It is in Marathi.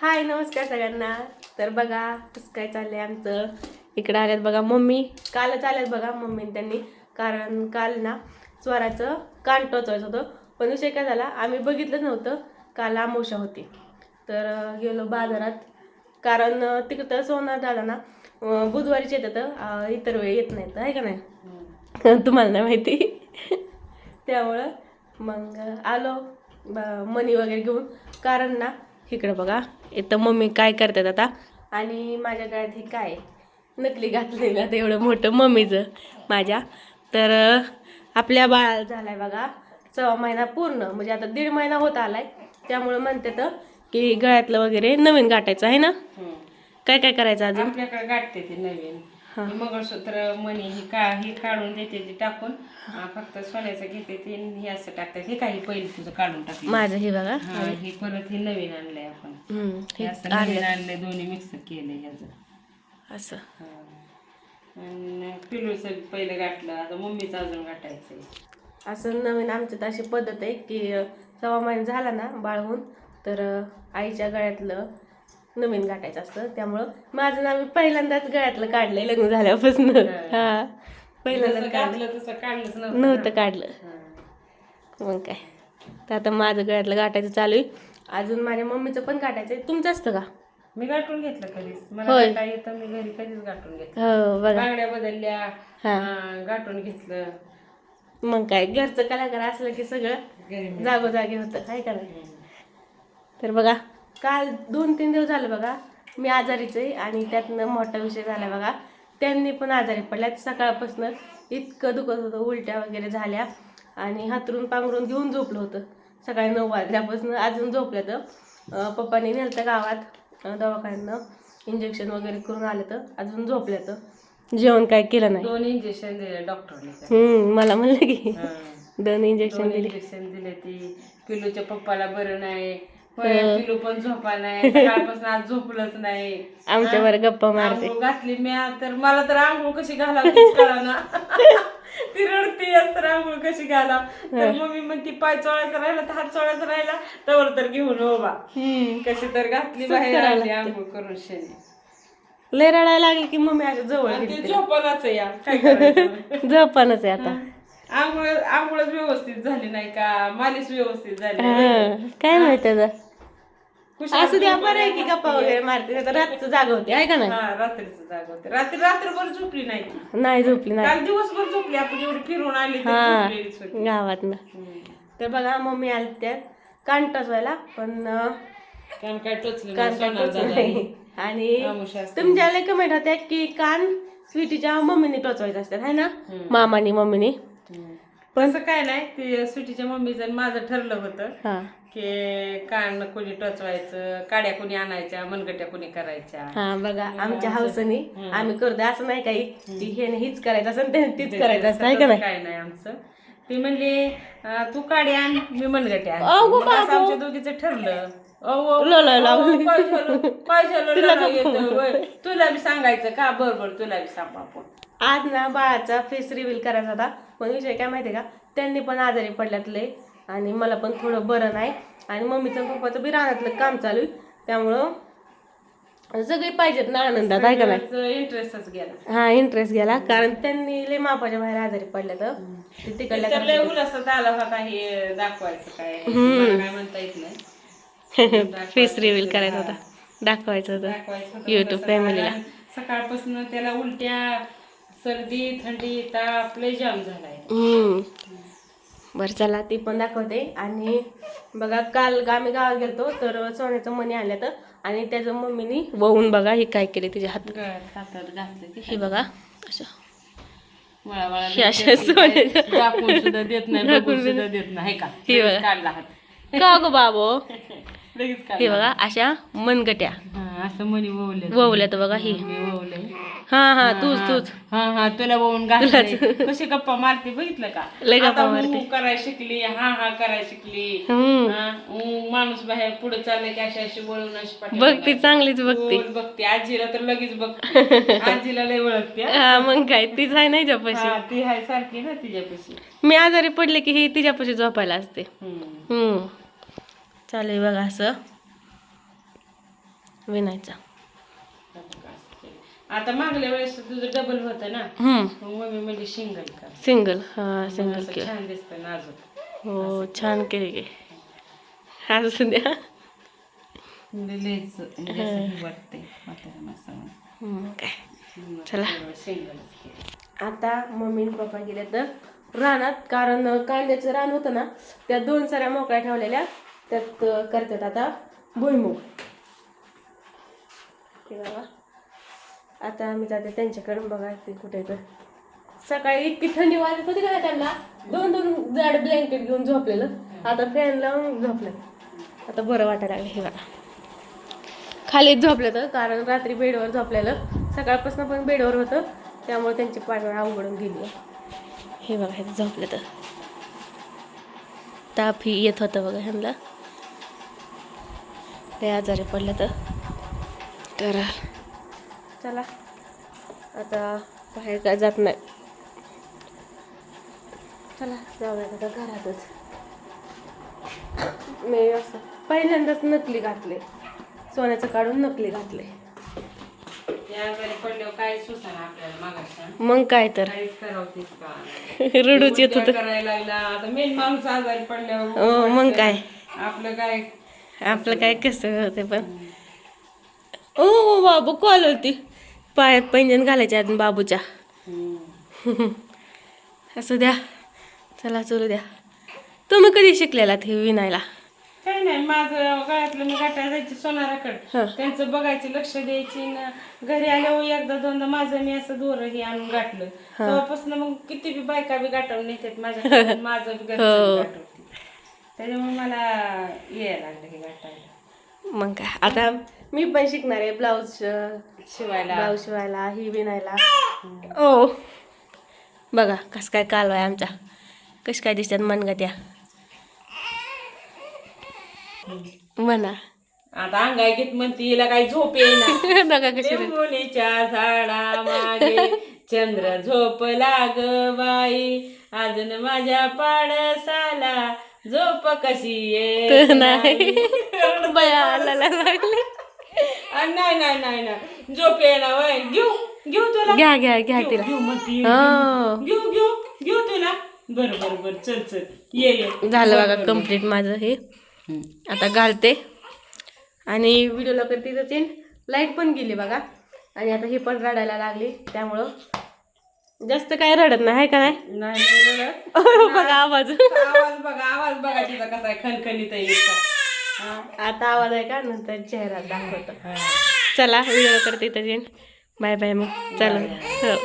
हाय नमस्कार सगळ्यांना. तर बघा कसं काय चाललंय आमचं. इकडं आल्यात बघा मम्मी. कालच आल्यात बघा मम्मी त्यांनी. कारण काल ना स्वराचं कान टोचवायचं होतं. पण विषय काय झाला, आम्ही बघितलं नव्हतं. काल अमावस्या होती तर गेलो बाजारात. कारण तिकडं सोनार दादा ना बुधवारीच येतात, इतर वेळी येत नाहीत आहे का नाही. तुम्हाला नाही माहिती. त्यामुळं मग आलो मनी वगैरे घेऊन. कारण ना इकडं बघा इथं मम्मी काय करतात आता. आणि माझ्या गळ्यात हे काय नकली घातलेलं आता एवढं मोठं मम्मीचं माझ्या. तर आपल्या बाळाला झालाय बघा 6 महिना पूर्ण, म्हणजे आता 1.5 महिना होत आलाय. त्यामुळे म्हणतात की गळ्यातलं वगैरे नवीन गाठायचं आहे ना. काय काय करायचं अजून आपल्याकडे गाठते ते नवीन मंगळसूत्र मणी हे काढून देते ते टाकून. फक्त सोन्याचं घेते ते हे असं टाकतात. हे काही पहिले तुझं काढून टाकलं माझं हे बघा. हे परत हे नवीन आणलंय आपण. हे असं आणलं. नवीन आणलंय, दोन्ही मिक्स केलंय ह्याचं असं. आणि पिलूचं पहिलं गाठलं, आता मम्मीचं अजून गाठायचंय. असं नवीन आमच्यात अशी पद्धत आहे की 6 महिना झाला ना बाळहून तर आईच्या गळ्यातलं नवीन गाठायचं असतं. त्यामुळं माझं नाव मी पहिल्यांदाच गळ्यातलं काढलंय लग्न झाल्यापासून. हा पहिल्यांदाच काढलं तसं काढलंच नव्हतं काढलं. मग काय तर आता माझं गळ्यातलं गाठायचं चालू आहे. अजून माझ्या मम्मीचं पण गाठायचं आहे. तुमचं असतं का? मी गाठून घेतलं कधीच. मला काय येतं मी घरी कधीच गाठून घेतलं. हो बघा. बांगड्या बदलल्या, गाठून घेतलं. मग काय घरचं कलाकार असलं की सगळं जागोजागी होतं काय का नाही. तर बघा काल 2-3 दिवस झालं बघा मी आजारीच आहे. आणि त्यातनं मोठा विषय झाला बघा, त्यांनी पण आजारी पडल्यात. सकाळपासून इतकं दुखत होतं, उलट्या वगैरे झाल्या. आणि हातरून पांघरून घेऊन झोपलं होतं सकाळी 9 वाजल्यापासून अजून झोपलं. तर पप्पांनी नेलं तर गावात दवाखान्यानं इंजेक्शन वगैरे करून आलं तर अजून झोपल्या. तर जेवण काय केलं नाही. 2 इंजेक्शन दिले डॉक्टरने. मला म्हणलं की 2 इंजेक्शन दिले. इंजेक्शन दिले. ती पिलूच्या पप्पाला बरं नाही. पिलू पण झोपा नाही, सकाळपासून आज झोपलंच नाही. आमच्यावर गप्पा मारते. आंघोळ घातली मी तर मला तर आंघोळ कशी घालावं कळाना. ती रडते तर आंघोळ कशी घालाव. तर मम्मी म्हणती पाय चोळायचा राहिला तर हात चोळायचा राहिला तवर तर घेऊन उभा. कशी तर घातली बाहेर आली आंघोळ करून शेणी. लय रडायला लागली की मम्मी अशा जवळ झोपणच या काय करायचं. झोपानच आहे आता. आंघोळच व्यवस्थित झाली नाही का, मालिश व्यवस्थित झाली काय माहित त्याचं. असं द्या बरं आहे की गप्पा वगैरे मारते. तर रातचं जाग होते आहे का नाही. रात्रीचं जाग होते. रात्रभर झोपली नाही. नाही झोपली नाही. काल दिवसभर झोपली. आपण एवढी फिरून आली गावात ना. तर बघा मम्मी आली त्यात कान टोचवायला. पण कान काय टोचलं नाही. आणि तुमच्याला कमेंट होत्या की कान स्वीटीच्या मम्मीने टोचवायचं असतात है ना, मामानी मम्मीने. पण काय नाही, ते स्वीटीच्या मम्मीचं माझं ठरलं होतं की कान कोणी टोचवायचं, काड्या कोणी आणायच्या, मनगट्या कोणी करायच्या. हा बघा आमच्या हाऊसनी आम्ही करतो. असं नाही काही की हे हीच करायचं असं तीच करायचं असं आहे का नाही. काय नाही आमचं. ती म्हणली तू काडी आण मी मनगट्या आण. आमच्या दोघीचं ठरलं. तुला बी सांगायचं का? बरोबर तुला बी सांग आपण. आज ना बाळाचा फेस रिव्हील करायचा होता. पण विषय काय माहितीये का, त्यांनी पण आजारी पडल्यातले आणि मला पण थोडं बरं नाही. आणि मम्मीचं पप्पाचं बी रानातलं काम चालू आहे. त्यामुळं सगळे पाहिजेत ना आनंदात आहे का नाही. इंटरेस्टच गेला. हा इंटरेस्ट गेला. कारण त्यांनी लय मापाच्या बाहेर आजारी पडल्या. तर तिकडल्या उल्हासात आला होता हे दाखवायचं काय काय म्हणता येत नाही. फेस रिव्हील करायचा होता, दाखवायचं होतं युट्यूब फॅमिलीला. सकाळपासून त्याला उलट्या, सर्दी, थंडी, ताप लय जाम झालाय. बरं चला ती पण दाखवते. आणि बघा काल आम्ही गावात गेलतो तर सोन्याचं मणी आणलं तर. आणि त्याचं मम्मीनी वळून बघा हे काय केले तिच्या हातात घातलं. हे बघा असं दाखवून सुद्धा देत नाही, बघून सुद्धा देत नाही का. हे बघा काढला हात का गो बाबो. लगेच हे बघा अशा मनगट्या असं मनी ववल्यात बघा. ही हा तूच तुला वळून घातलं. कशी गप्पा मारते बघितलं का. लय गप्पा मारते. करायला शिकली. करायला शिकली. माणूस बाहेर पुढे चालले की अशी अशी वळून अशी बघते, चांगलीच बघते. आजीला तर लगेच बघते. आजीला लय ओळखते. मग काय तीच आहे ना तिच्यापाशी. ती आहे सारखी ना तिच्यापाशी. मी आजारी पडले की ही तिच्यापाशी झोपायला असते. चालेल बघा असं विणायचा. आता मागल्या वेळेस तुझं डबल होतं ना, मग मम्मी म्हणजे सिंगल कर. सिंगल, हा सिंगल असं केलं. छान दिसतं नाजूक. हो छान केली की. असं द्या. वाटते काय चला आता मम्मी आणि पप्पा गेले तर रानात, कारण कांद्याचं रान होतं ना, त्या 2 सऱ्या मोकळ्या ठेवलेल्या, त्यात करतात आता भुईमुग. हे बघा आता आम्ही जाते त्यांच्याकडे, बघा ते कुठे तर. सकाळी इतकी थंडी वाजत होती का त्यांना, 2 जाड ब्लँकेट घेऊन झोपलेलं, आता फॅन लावून झोपलं. आता बरं वाटायला लागलं. हे बघा खालीच झोपलं तर, कारण रात्री बेडवर झोपलेलं, सकाळपासून पण बेडवर होतं, त्यामुळे त्यांची पाठवण अवघडून गेली. हे बघा हे झोपलं तर तापही येत होतं बघा ह्यांना, ते आजारी पडलं तर चला आता बाहेर काय जात नाही. चला जाऊया आता घरातच. मी असं पहिल्यांदाच नकली घातले, सोन्याचं काढून नकली घातले. पडल्यावर काय सुचना आपल्याला मागायला. मग काय तर काहीच करावतीस का, रडूच येत होतं. करायला लागला. आता मेन माणूस आजारी पडल्यावर मग काय आपलं काय कसं होते. पण ओ बाबू कॉल होती, पायात पैंजण घालायच्या अजून बाबूच्या. असं द्या, चला चलू द्या. तुम्ही कधी शिकलेला ते विणायला? काही नाही, माझं गळ्यातलं मी गाठायला जायची सोनाराकडे, त्यांचं बघायची, लक्ष द्यायची ना. घरी आल्यावर 1-2दा माझं मी असं दोर हे आणून गाठलं. तेव्हापासून मग किती बी बायका बी गाठवून नेतात माझ्या, माझं बी घरचं गाठवते. त्याच्यामुळे मला यायला लागलं हे गाठायला. मग काय आता मी पण शिकणार आहे ब्लाऊज शिवायला, ही विणायला. ओ बघा कसं काय कालवा आहे आमचा, कश काय दिसतात मनगत्या म्हणा. आता अंगाईत म्हणते हिला काही झोप येईना. बघा कशी लिंबोणीच्या झाडा मागे चंद्र झोपला ग बाई, अजून माझ्या पाडसाला झोप कशी येत नाही. बयाला लागले. नाही झोप येईना वय. घेऊ तुला, घ्या तिला. घेऊ तुला. बर चल ये. झालं बघा कम्प्लीट माझं हे. आता घालते आणि व्हिडिओला करते तर लाईट पण गेली बघा. आणि आता ही पण रडायला लागली, त्यामुळं जास्त काय रडत नाही, का नाही? बघा आवाज बघा तिचा कसा आहे, खणखणीत आहे. आता आवाज आहे का, नंतर चेहरा दाखवतो. चला व्हिडिओला करते तर बाय मग चला. हो.